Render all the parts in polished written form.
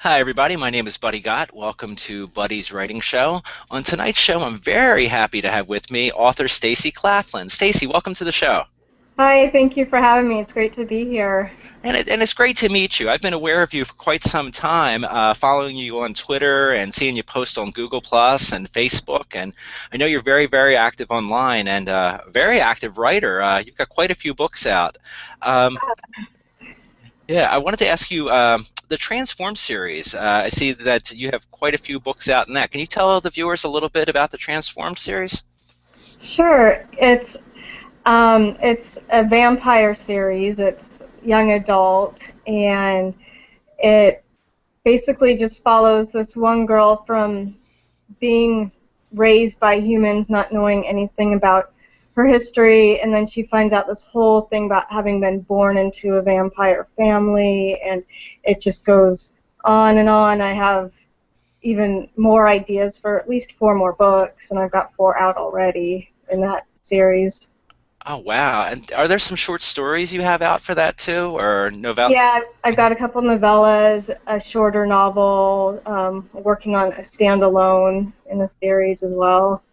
Hi, everybody. My name is Buddy Gott. Welcome to Buddy's Writing Show. On tonight's show, I'm very happy to have with me author Stacy Claflin. Stacy, welcome to the show. Hi, thank you for having me. It's great to be here. And it's great to meet you. I've been aware of you for quite some time, following you on Twitter and seeing you post on Google Plus and Facebook. And I know you're very, very active online and a very active writer. You've got quite a few books out. Um, Yeah, I wanted to ask you the Transform series. I see that you have quite a few books out in that. Can you tell the viewers a little bit about the Transform series? Sure, it's a vampire series. It's young adult, and it basically just follows this one girl from being raised by humans, not knowing anything about her history, and then she finds out this whole thing about having been born into a vampire family, and it just goes on and on. I have even more ideas for at least four more books, and I've got four out already in that series. Oh, wow. And are there some short stories you have out for that too, or novella? Yeah, I've got a couple novellas, a shorter novel, working on a standalone in the series as well.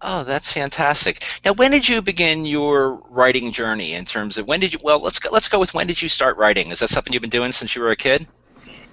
Oh, that's fantastic. Now, when did you begin your writing journey in terms of when did you, well, let's go with when did you start writing? Is that something you've been doing since you were a kid?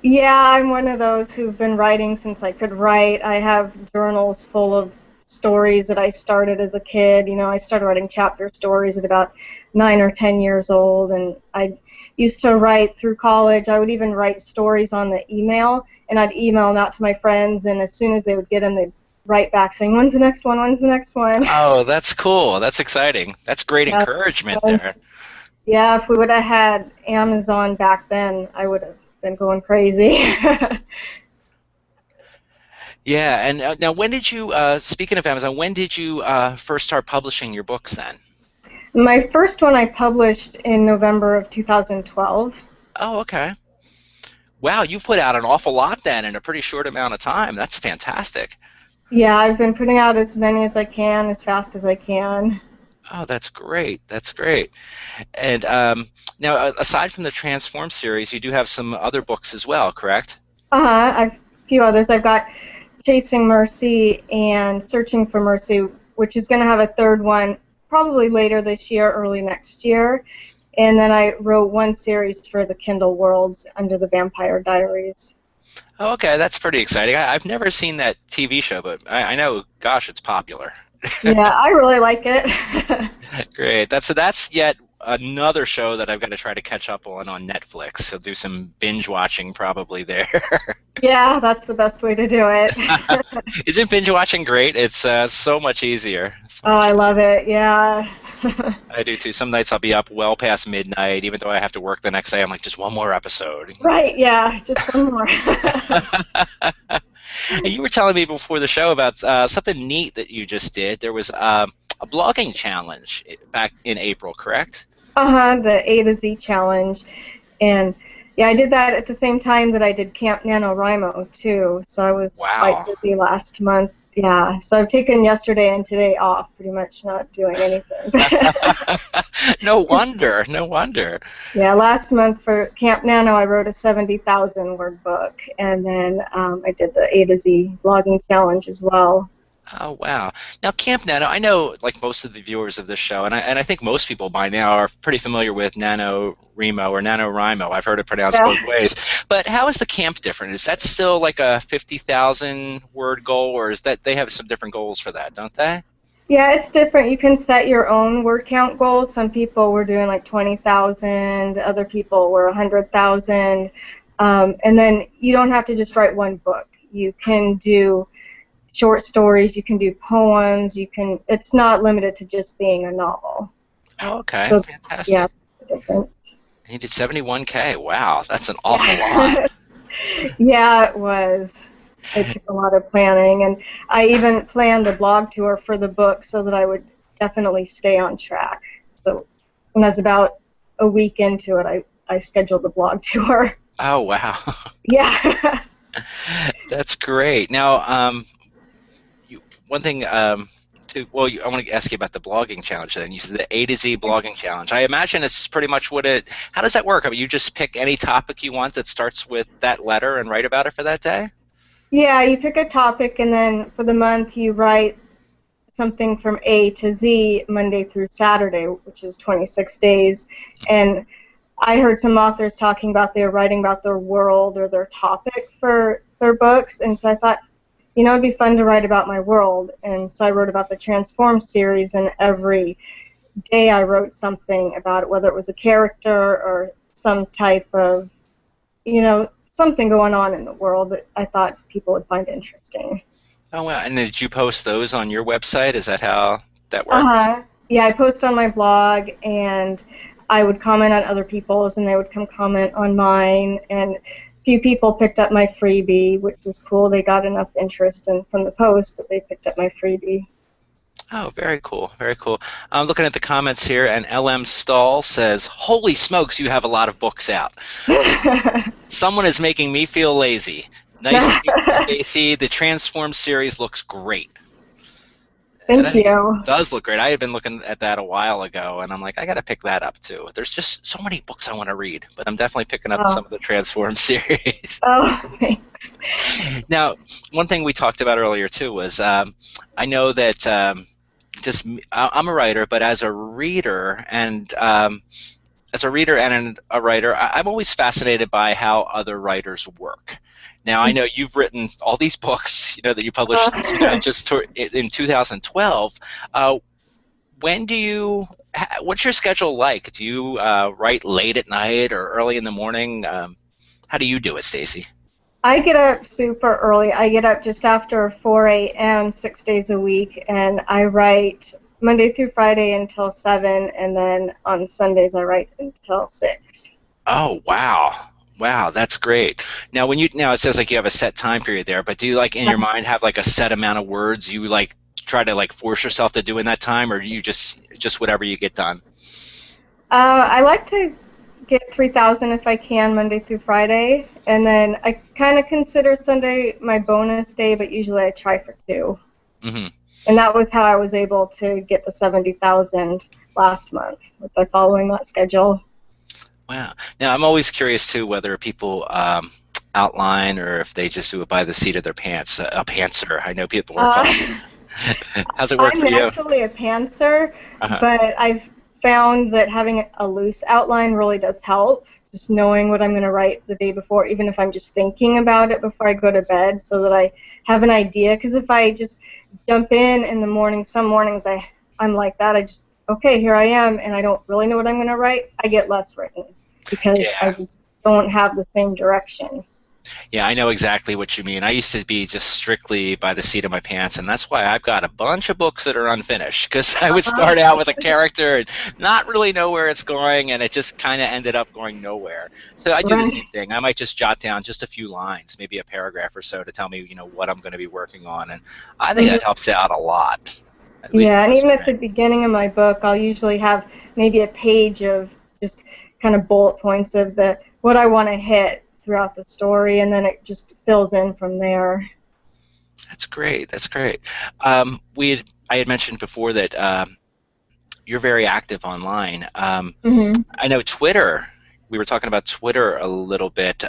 Yeah, I'm one of those who've been writing since I could write. I have journals full of stories that I started as a kid. You know, I started writing chapter stories at about 9 or 10 years old, and I used to write through college. I would even write stories on the email, and I'd email them out to my friends, and as soon as they would get them, they'd write back saying, "When's the next one? When's the next one?" Oh, that's cool. That's exciting. That's great Yeah, encouragement so, there. yeah. If we would have had Amazon back then, I would have been going crazy. Yeah, and now when did you, speaking of Amazon, when did you first start publishing your books then? My first one I published in November of 2012. Oh, okay. Wow, you've put out an awful lot then in a pretty short amount of time. That's fantastic. Yeah, I've been putting out as many as I can, as fast as I can. Oh, that's great. That's great. And now, aside from the Transform series, you do have some other books as well, correct? I've a few others. I've got Chasing Mercy and Searching for Mercy, which is going to have a third one probably later this year, early next year. And then I wrote one series for the Kindle Worlds under the Vampire Diaries. Oh, okay, that's pretty exciting. I've never seen that TV show, but I know, gosh, it's popular. Yeah, I really like it. Great. That's yet another show that I've got to try to catch up on Netflix. So do some binge watching probably there. Yeah, that's the best way to do it. Isn't binge watching great? It's so much easier. So Oh, much I love easier. it. Yeah. I do too. Some nights I'll be up well past midnight, even though I have to work the next day. I'm like, just one more episode. Right, yeah, just one more. And you were telling me before the show about something neat that you just did. There was a blogging challenge back in April, correct? The A to Z challenge. And yeah, I did that at the same time that I did Camp NaNoWriMo too. So I was quite Wow. busy last month. Yeah, so I've taken yesterday and today off, pretty much not doing anything. No wonder. No wonder. Yeah, last month for Camp Nano, I wrote a 70,000 word book, and then I did the A to Z blogging challenge as well. Oh wow! Now CampNaNo, I know like most of the viewers of this show, and I think most people by now are pretty familiar with NaNoWriMo or NaNoWriMo. I've heard it pronounced Yeah. both ways. But how is the camp different? Is that still like a 50,000 word goal, or is that they have some different goals for that, don't they? Yeah, it's different. You can set your own word count goals. Some people were doing like 20,000, other people were 100,000. And then you don't have to just write one book. You can do short stories, you can do poems, you can, it's not limited to just being a novel. Oh, okay, So, yeah, fantastic. the difference. And you did 71K. Wow, that's an awful lot. Yeah. Yeah, it was. It took a lot of planning, and I even planned a blog tour for the book so that I would definitely stay on track. So when I was about a week into it, I scheduled the blog tour. Oh wow, Yeah. that's great. Now, one thing well, I want to ask you about the blogging challenge then. You said the A to Z blogging challenge. I imagine it's pretty much how does that work? I mean, you just pick any topic you want that starts with that letter and write about it for that day? Yeah, you pick a topic, and then for the month you write something from A to Z, Monday through Saturday, which is 26 days. And I heard some authors talking about they're writing about their world or their topic for their books, and so I thought, it'd be fun to write about my world. And so I wrote about the Transform series, and every day I wrote something about it, whether it was a character or some type of, something going on in the world that I thought people would find interesting. Oh, wow. And did you post those on your website? Is that how that works? Uh-huh. Yeah, I post on my blog, and I would comment on other people's, and they would come comment on mine. And a few people picked up my freebie, which was cool. They got enough interest from the post that they picked up my freebie. Oh, very cool, very cool. I'm looking at the comments here, and LM Stall says, "Holy smokes, you have a lot of books out. Someone is making me feel lazy. Nice to meet you, Stacy. The Transform series looks great." And Thank you. it does look great. I had been looking at that a while ago, and I'm like, I got to pick that up too. There's just so many books I want to read, but I'm definitely picking up Oh, some of the Transform series. oh thanks. Now, one thing we talked about earlier too was I know that I'm a writer, but as a reader and a writer, I'm always fascinated by how other writers work. Now, I know you've written all these books, that you published, in 2012. What's your schedule like? Do you write late at night or early in the morning? How do you do it, Stacy? I get up super early. I get up just after 4 a.m. 6 days a week, and I write Monday through Friday until 7, and then on Sundays I write until 6. Oh, wow. Wow, that's great. Now, now it says like you have a set time period there, but do you like in your mind have like a set amount of words you like try to like force yourself to do in that time, or do you just whatever you get done? I like to get 3,000 if I can Monday through Friday, and then I kind of consider Sunday my bonus day, but usually I try for 2. Mm-hmm. And that was how I was able to get the 70,000 last month, was by following that schedule. Wow. Now, I'm always curious too whether people outline or if they just do it by the seat of their pants. A pantser. I know people are called. How's it work I'm for you? naturally a pantser, Uh-huh. but I've found that having a loose outline really does help. Just knowing what I'm going to write the day before, even if I'm just thinking about it before I go to bed, so that I have an idea. Because if I just jump in the morning, some mornings I'm like that. I just, okay, here I am, and I don't really know what I'm going to write. I get less written because I Yeah. just don't have the same direction. Yeah, I know exactly what you mean. I used to be just strictly by the seat of my pants, and that's why I've got a bunch of books that are unfinished, because I would start out with a character and not really know where it's going, and it just kind of ended up going nowhere. So I do the same Right. thing. I might just jot down just a few lines, maybe a paragraph or so, to tell me, what I'm going to be working on, and I think that helps out a lot. At least it Yeah, and does even for at me. the beginning of my book, I'll usually have maybe a page of just kind of bullet points of what I want to hit throughout the story, and then it just fills in from there. That's great. That's great. I had mentioned before that you're very active online. Hmm. I know Twitter. We were talking about Twitter a little bit.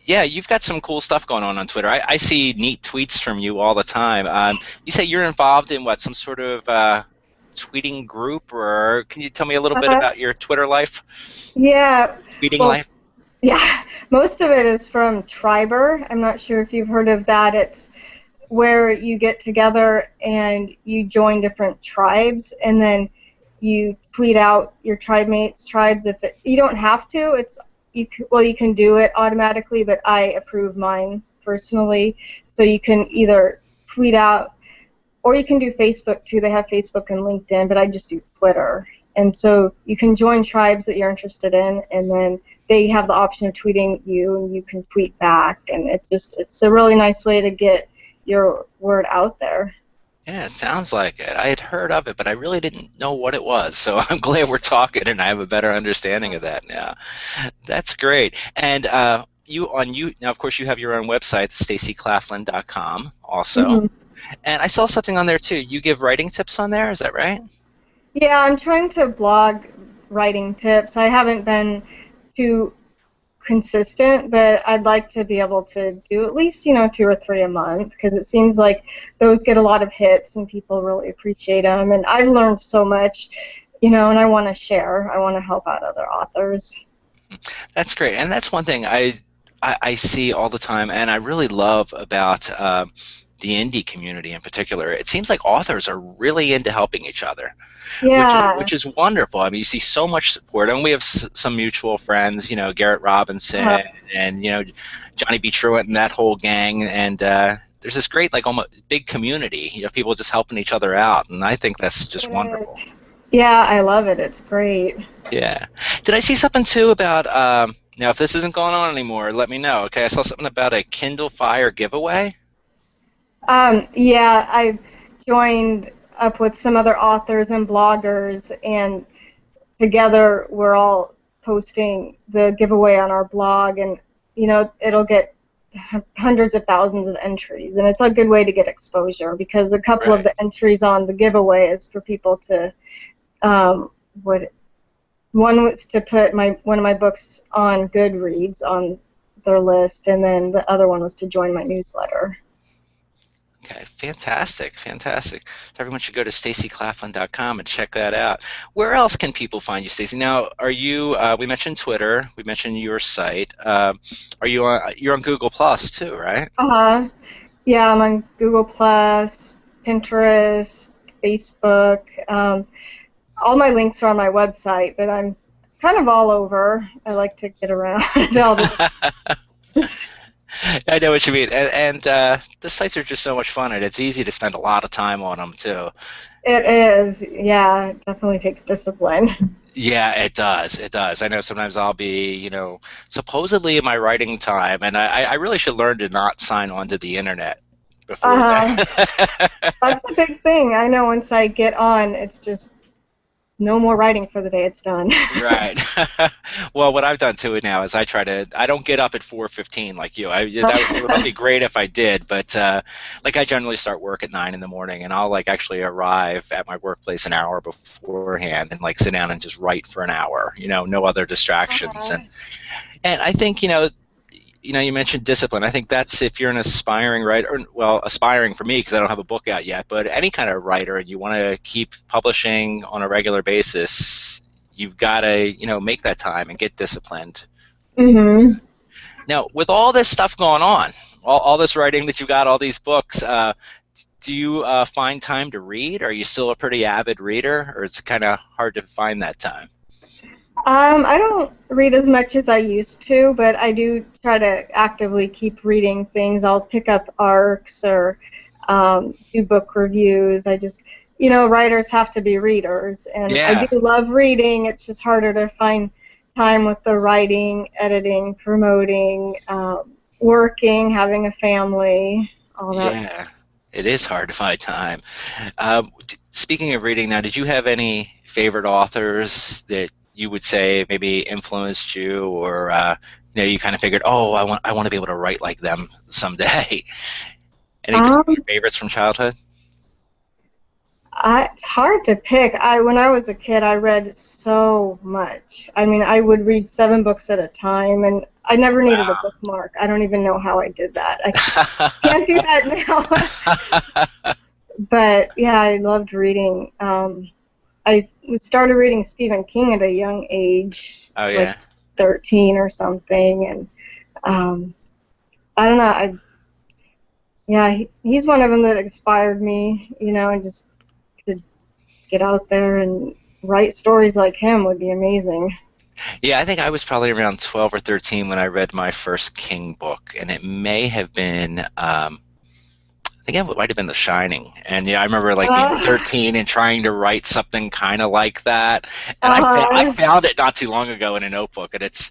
Yeah, you've got some cool stuff going on Twitter. I see neat tweets from you all the time. You say you're involved in what, some sort of tweeting group, or can you tell me a little bit Uh-huh. about your Twitter life, Yeah, tweeting well, life? yeah, most of it is from Triber. I'm not sure if you've heard of that. It's where you get together and you join different tribes, and then you tweet out your tribe mates' tribes. You don't have to. You can do it automatically, but I approve mine personally. So you can either tweet out, or you can do Facebook too. They have Facebook and LinkedIn, but I just do Twitter. And so you can join tribes that you're interested in, and then they have the option of tweeting you, and you can tweet back. And it's a really nice way to get your word out there. Yeah, it sounds like it. I had heard of it, but I really didn't know what it was. So I'm glad we're talking, and I have a better understanding of that now. That's great. And now, of course, you have your own website, stacyclaflin.com, also. Hmm. And I saw something on there too. You give writing tips on there, is that right? Yeah, I'm trying to blog writing tips. I haven't been too consistent, but I'd like to be able to do at least, 2 or 3 a month because it seems like those get a lot of hits and people really appreciate them. And I've learned so much, and I want to share. I want to help out other authors. That's great, and that's one thing I see all the time, and I really love about the indie community in particular. It seems like authors are really into helping each other, Yeah. which is wonderful. I mean, you see so much support, and we have some mutual friends, Garrett Uh, Robinson and Johnny B. Truitt and that whole gang, and there's this great like almost big community, people just helping each other out, and I think that's just it wonderful. is. Yeah, I love it. It's great. Yeah. Did I see something too about now if this isn't going on anymore, let me know. Okay, I saw something about a Kindle Fire giveaway. Yeah, I joined up with some other authors and bloggers, and together we're all posting the giveaway on our blog, and it'll get hundreds of thousands of entries, and it's a good way to get exposure because a couple of Right. the entries on the giveaway is for people to what one was to put one of my books on Goodreads on their list, and then the other one was to join my newsletter. Okay, fantastic, fantastic. So everyone should go to stacyclaflin.com and check that out. Where else can people find you, Stacy? Now, are you? We mentioned Twitter. We mentioned your site. Are you on? You're on Google Plus too, right? Uh-huh. Yeah, I'm on Google Plus, Pinterest, Facebook. All my links are on my website, but I'm kind of all over. I like to get around to all the things. I know what you mean, and the sites are just so much fun, and it's easy to spend a lot of time on them too. It is, yeah, it definitely takes discipline. Yeah, it does. It does. I know sometimes I'll be, supposedly in my writing time, and I really should learn to not sign on to the internet before Uh, that. that's a big thing. I know once I get on, it's just no more writing for the day. It's done. Right. Well, what I've done too now is I don't get up at 4:15 like you. It would be great if I did, but like I generally start work at 9 in the morning, and I'll like actually arrive at my workplace an hour beforehand and like sit down and just write for an hour. No other distractions, Uh, and I think you mentioned discipline. I think that's if you're an aspiring writer, well, aspiring for me because I don't have a book out yet, but any kind of writer and you want to keep publishing on a regular basis, you've got to, make that time and get disciplined. mhm. Now, with all this stuff going on, all this writing that you've got, all these books, do you find time to read? Are you still a pretty avid reader, or it's kind of hard to find that time? I don't read as much as I used to, but I do try to actively keep reading things. I'll pick up arcs or do book reviews. Writers have to be readers, and I do Yeah, love reading. It's just harder to find time with the writing, editing, promoting, working, having a family, all that stuff. yeah. It is hard to find time. Speaking of reading now, did you have any favorite authors that you would say maybe influenced you, or you kind of figured, oh, I want to be able to write like them someday? Any particular Um, favorites from childhood? it's hard to pick. When I was a kid, I read so much. I mean, I would read 7 books at a time, and I never needed a bookmark. I don't even know how I did that. I Wow. can't do that now. But yeah, I loved reading. I started reading Stephen King at a young age, Oh like yeah. 13 or something, and um, I don't know. Yeah, he's one of them that inspired me. And just to get out there and write stories like him would be amazing. Yeah, I think I was probably around 12 or 13 when I read my first King book, and it may have been, I think it might have been The Shining. And I remember like being Uh, 13 and trying to write something kind of like that. And I uh, found it not too long ago in a notebook, and it's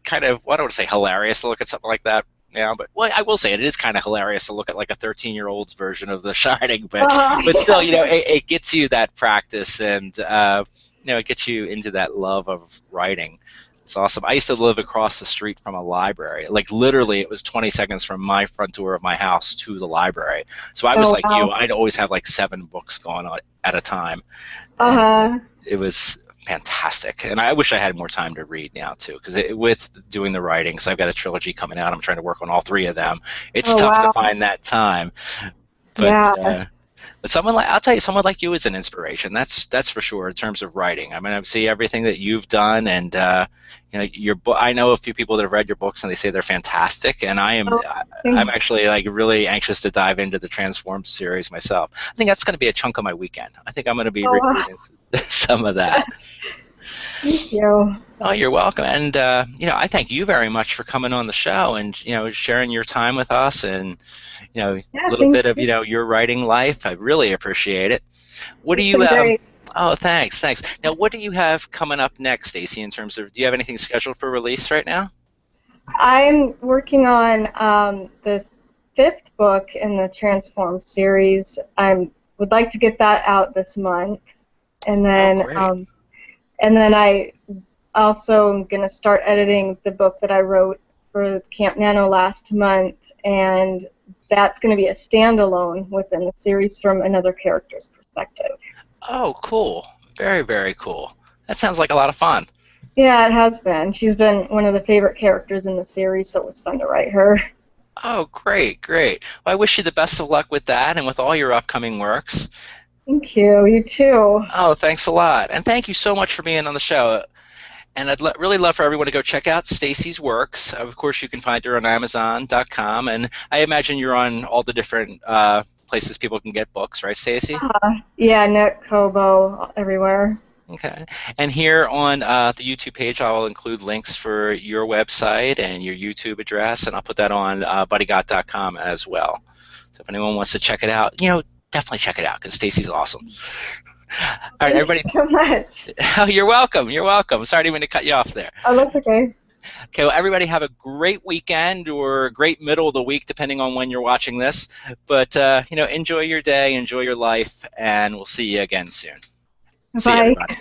kind of, well, I don't want to say hilarious to look at something like that now, but well, I will say it is kind of hilarious to look at like a 13-year-old's version of The Shining, but still, yeah. it gets you that practice, and it gets you into that love of writing. It's awesome. I used to live across the street from a library. Like literally, it was 20 seconds from my front door of my house to the library. So I was Oh, like you. wow. I'd always have like 7 books going on at a time, and Uh-huh. it was fantastic. And I wish I had more time to read now too, because with doing the writing, because I've got a trilogy coming out. I'm trying to work on all 3 of them. It's Oh, tough to wow. find that time, but. Yeah. But someone like I'll tell you, someone like you is an inspiration. That's for sure in terms of writing. I mean, I see everything that you've done, and your book. I know a few people that have read your books, and they say they're fantastic. And Oh, I'm thank actually like really anxious to dive into the Transformed series myself. I think that's going to be a chunk of my weekend. I think I'm going to be oh, wow. rereading some of that. Thank you. Oh, you're welcome. And I thank you very much for coming on the show and sharing your time with us and a Yeah, little thank bit of you. your writing life. I really appreciate it. What do It's you been great. Oh, thanks, thanks. Now, what do you have coming up next, Stacy? In terms of, do you have anything scheduled for release right now? I'm working on the 5th book in the Transform series. I would like to get that out this month, and Oh, then great. I also am going to start editing the book that I wrote for CampNaNo last month, and that's going to be a standalone within the series from another character's perspective. Oh, cool. Very, very cool. That sounds like a lot of fun. Yeah, it has been. She's been one of the favorite characters in the series, so it was fun to write her. Oh, great, great. Well, I wish you the best of luck with that and with all your upcoming works. Thank you. You too. Oh, thanks a lot. And thank you so much for being on the show. And I'd really love for everyone to go check out Stacy's works. Of course, you can find her on Amazon.com, and I imagine you're on all the different places people can get books, right, Stacy? Yeah, Nick, Kobo, everywhere. Okay. And here on the YouTube page, I'll include links for your website and your YouTube address, and I'll put that on BuddyGot.com as well. So if anyone wants to check it out, definitely check it out because Stacy's awesome. All right, Thank you everybody. so much. Oh, you're welcome. You're welcome. Sorry, I didn't mean to cut you off there. Oh, that's okay. Okay, well, everybody have a great weekend or a great middle of the week, depending on when you're watching this. But, enjoy your day, enjoy your life, and we'll see you again soon. See you, Bye. everybody.